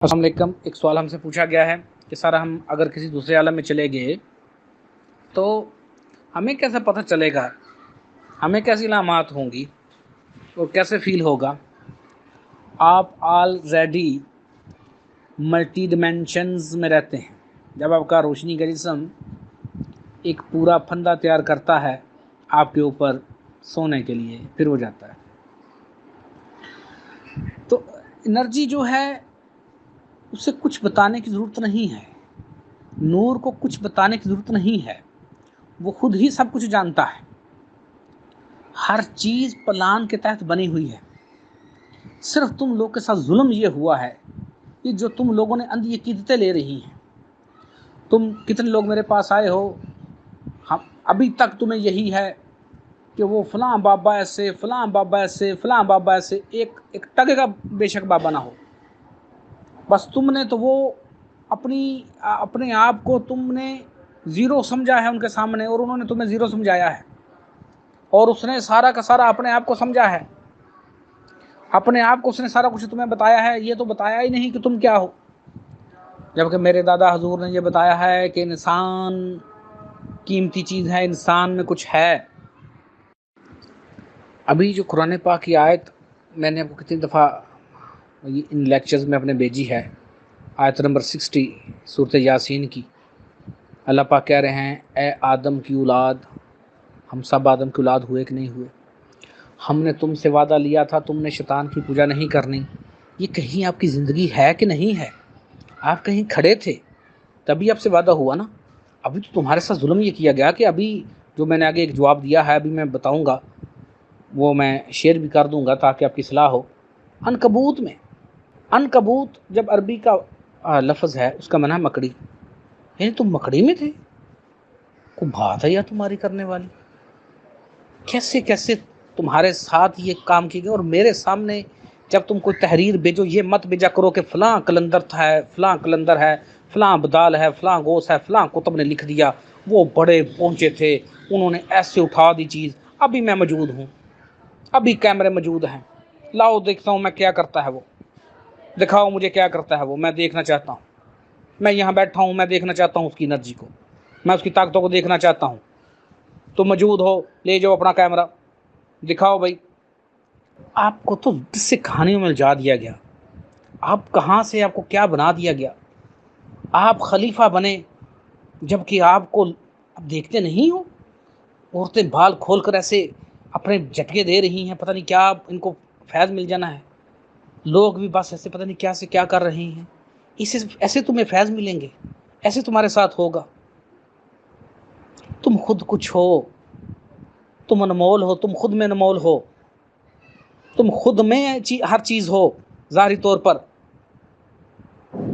السلام علیکم۔ ایک سوال ہم سے پوچھا گیا ہے کہ سر ہم اگر کسی دوسرے عالم میں چلے گئے تو ہمیں کیسے پتہ چلے گا، ہمیں کیسی علامات ہوں گی اور کیسے فیل ہوگا؟ آپ آلریڈی ملٹی ڈیمینشنز میں رہتے ہیں۔ جب آپ کا روشنی کا جسم ایک پورا پھندا تیار کرتا ہے آپ کے اوپر سونے کے لیے، پھر ہو جاتا ہے، تو انرجی جو ہے اسے کچھ بتانے کی ضرورت نہیں ہے، نور کو کچھ بتانے کی ضرورت نہیں ہے، وہ خود ہی سب کچھ جانتا ہے۔ ہر چیز پلان کے تحت بنی ہوئی ہے۔ صرف تم لوگ کے ساتھ ظلم یہ ہوا ہے کہ جو تم لوگوں نے اندھی عقیدتیں لے رہی ہیں۔ تم کتنے لوگ میرے پاس آئے ہو، ابھی تک تمہیں یہی ہے کہ وہ فلاں بابا ایسے، فلاں بابا ایسے، فلاں بابا ایسے، ایک ٹگے کا بے شک بابا نہ ہو، بس تم نے تو وہ اپنے آپ کو تم نے زیرو سمجھا ہے ان کے سامنے، اور انہوں نے تمہیں زیرو سمجھایا ہے، اور اس نے سارا کا سارا اپنے آپ کو سمجھا ہے، اپنے آپ کو اس نے سارا کچھ تمہیں بتایا ہے، یہ تو بتایا ہی نہیں کہ تم کیا ہو۔ جبکہ میرے دادا حضور نے یہ بتایا ہے کہ انسان قیمتی چیز ہے، انسان میں کچھ ہے۔ ابھی جو قرآن پاک کی آیت میں نے آپ کو کتنی دفعہ ان لیکچرز میں اپنے بھیجی ہے، آیت نمبر 60 سورۃ یاسین کی، اللہ پاک کہہ رہے ہیں اے آدم کی اولاد، ہم سب آدم کی اولاد ہوئے کہ نہیں ہوئے، ہم نے تم سے وعدہ لیا تھا تم نے شیطان کی پوجا نہیں کرنی۔ یہ کہیں آپ کی زندگی ہے کہ نہیں ہے؟ آپ کہیں کھڑے تھے تبھی آپ سے وعدہ ہوا نا۔ ابھی تو تمہارے ساتھ ظلم یہ کیا گیا کہ ابھی جو میں نے آگے ایک جواب دیا ہے، ابھی میں بتاؤں گا، وہ میں شیئر بھی کر دوں گا تاکہ آپ کی اصلاح ہو۔ عنکبوت میں، عنکبوت جب عربی کا لفظ ہے، اس کا معنی ہے مکڑی، یعنی تم مکڑی میں تھے، کوئی بات ہے یا تمہاری کرنے والی؟ کیسے کیسے تمہارے ساتھ یہ کام کیے گئے، اور میرے سامنے جب تم کوئی تحریر بھیجو یہ مت بھیجا کرو کہ فلاں کلندر ہے، فلاں کلندر ہے، فلاں بدال ہے، فلاں گوس ہے، فلاں کتب نے لکھ دیا، وہ بڑے پہنچے تھے، انہوں نے ایسے اٹھا دی چیز، ابھی میں موجود ہوں، ابھی کیمرے موجود ہیں، لاؤ دیکھتا ہوں میں کیا کرتا ہے وہ، دکھاؤ مجھے کیا کرتا ہے وہ، میں دیکھنا چاہتا ہوں، میں یہاں بیٹھا ہوں، میں دیکھنا چاہتا ہوں اس کی انرجی کو، میں اس کی طاقتوں کو دیکھنا چاہتا ہوں۔ تو موجود ہو، لے جاؤ اپنا کیمرہ، دکھاؤ بھائی۔ آپ کو تو کس سے کہانیوں میں الجھا دیا گیا، آپ کہاں سے، آپ کو کیا بنا دیا گیا؟ آپ خلیفہ بنے جبکہ آپ کو اب دیکھتے نہیں ہو، عورتیں بال کھول کر ایسے اپنے جھٹکے دے رہی ہیں، پتہ نہیں کیا ان کو فیض مل جانا ہے، لوگ بھی بس ایسے پتہ نہیں کیا سے کیا کر رہے ہیں، ایسے تمہیں فیض ملیں گے، ایسے تمہارے ساتھ ہوگا؟ تم خود کچھ ہو، تم انمول ہو، تم خود میں انمول ہو، تم خود میں ہر چیز ہو۔ ظاہری طور پر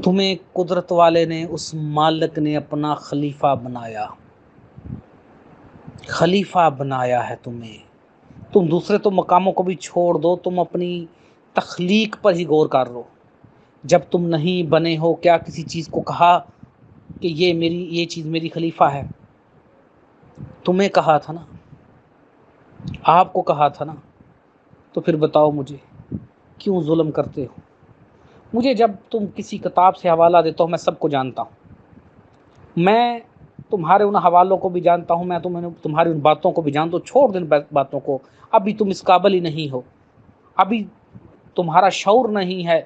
تمہیں قدرت والے نے، اس مالک نے اپنا خلیفہ بنایا، خلیفہ بنایا ہے تمہیں۔ تم دوسرے تو مقاموں کو بھی چھوڑ دو، تم اپنی تخلیق پر ہی غور کر لو۔ جب تم نہیں بنے ہو، کیا کسی چیز کو کہا کہ یہ چیز میری خلیفہ ہے؟ تمہیں کہا تھا نا، آپ کو کہا تھا نا، تو پھر بتاؤ مجھے کیوں ظلم کرتے ہو؟ مجھے جب تم کسی کتاب سے حوالہ دیتا ہو، میں سب کو جانتا ہوں، میں تمہارے ان حوالوں کو بھی جانتا ہوں، میں تمہاری ان باتوں کو بھی جانتا ہوں، چھوڑ دیں باتوں کو، ابھی تم اس قابل ہی نہیں ہو، ابھی تمہارا شعور نہیں ہے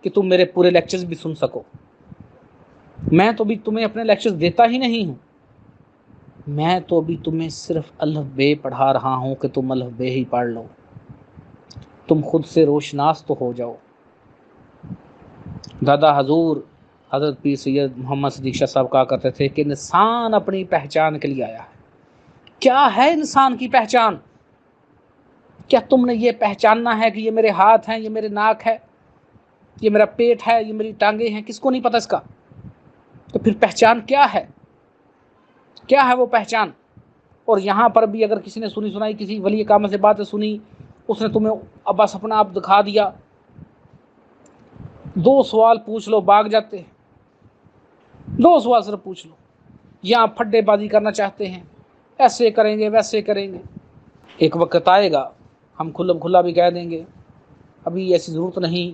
کہ تم میرے پورے لیکچرز بھی سن سکو۔ میں تو بھی تمہیں اپنے لیکچرز دیتا ہی نہیں ہوں، میں تو بھی تمہیں صرف الف بے پڑھا رہا ہوں کہ تم الف بے ہی پڑھ لو، تم خود سے روشناس تو ہو جاؤ۔ دادا حضور حضرت پیر سید محمد صدیق شاہ صاحب کہا کرتے تھے کہ انسان اپنی پہچان کے لیے آیا ہے۔ کیا ہے انسان کی پہچان؟ کیا تم نے یہ پہچاننا ہے کہ یہ میرے ہاتھ ہیں، یہ میرے ناک ہے، یہ میرا پیٹ ہے، یہ میری ٹانگیں ہیں؟ کس کو نہیں پتہ اس کا؟ تو پھر پہچان کیا ہے؟ کیا ہے وہ پہچان؟ اور یہاں پر بھی اگر کسی نے سنی سنائی کسی ولی کامل سے بات سنی، اس نے تمہیں بس اپنا آپ دکھا دیا، 2 سوال پوچھ لو بھاگ جاتے ہیں، 2 سوال صرف پوچھ لو، یہاں پھڈے بازی کرنا چاہتے ہیں، ایسے کریں گے ویسے کریں گے۔ ایک وقت آئے گا ہم کھلا بھی کہہ دیں گے ابھی ایسی ضرورت نہیں